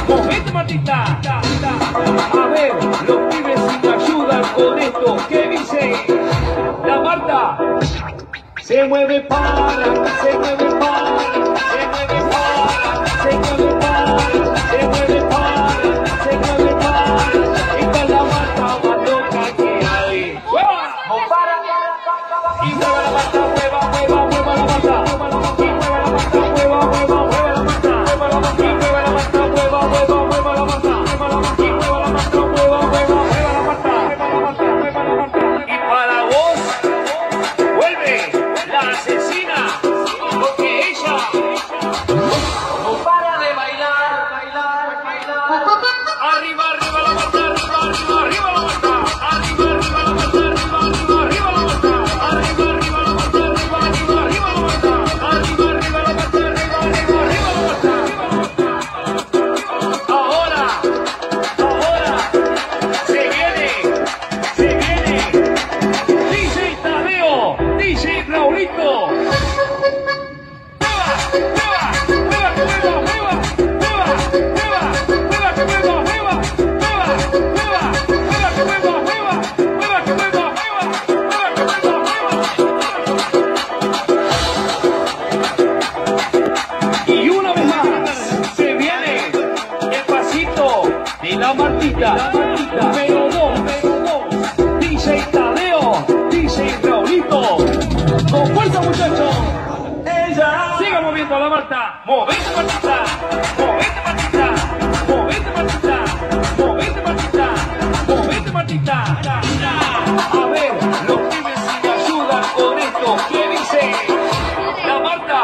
movete Martita. A ver, los pibes si me ayudan con esto. ¿Qué dice? La Marta se mueve para, se mueve para, se mueve para, se mueve para, se mueve para, se mueve para. Esta es la Marta más loca que hay. ¡Mueva! Y mueva la Marta, mueva, mueva, mueva la Marta. Y mueva la Marta, mueva, mueva, mueva la Marta. Mueva la Marta, mueva la Marta, mueva, mueva, mueva la Marta. Mueva la Marta, mueva la Marta, mueva, mueva, mueva la Marta. Mueva la Marta, mueva la Marta. Y para vos, vuelve la asesina, porque ella no para de bailar, bailar, bailar. Arriba, arriba la Marta, arriba, arriba, arriba la Marta. Arriba, arriba la Marta, arriba, arriba, arriba la Marta. Arriba, arriba la Marta, arriba, arriba, arriba la Marta. Arriba, arriba la Marta, arriba, arriba, arriba la Marta. Ahora, se viene. DJ Tadeo, DJ Raulito. Y una vez más se viene el pasito de la Martita. Pero dos, DJ Tadeo, DJ Raulito. Con fuerza, muchachos. Siga moviendo a la Marta. Movete Martita, movete Martita, movete Martita, movete Martita, movete Martita. A ver, los pibes si me ayudan con esto. ¿Qué dice? La Marta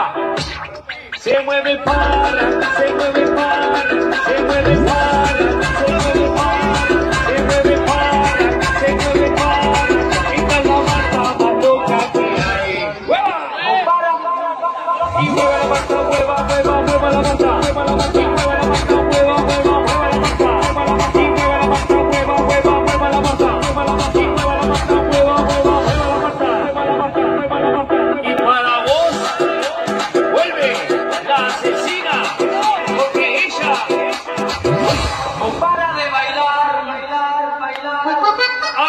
se mueve para, se mueve para, se mueve para, se mueve para, se mueve para, se mueve para. Esta es la Marta más loca que hay. Y mueve la Marta, mueva, mueva, mueva la Marta. Mueva la Marta, mueva la Marta, mueva, mueva, mueva la Marta. Mueva la Marta, y mueva la Marta, mueva, mueva, mueva la Marta. Mueva la Marta, y mueva la Marta, mueva, mueva, mueva la Marta. Mueva la Marta, mueva la Marta. Y para vos, vuelve la asesina, porque ella no para de bailar, bailar, bailar.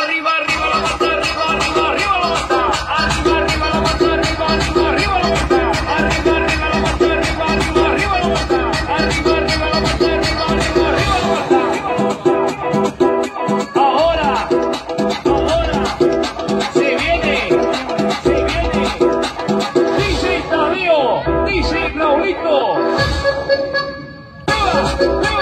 Arriba, arriba la Marta, arriba, arriba, arriba la Marta. Arriba, arriba la Marta, arriba, arriba, arriba la Marta. Arriba, arriba la Marta, arriba, arriba, arriba la Marta. Arriba, arriba la Marta, arriba, arriba, arriba la Marta. Ahora, se viene. DJ Tadeo, DJ Raulito. ¡Mueva!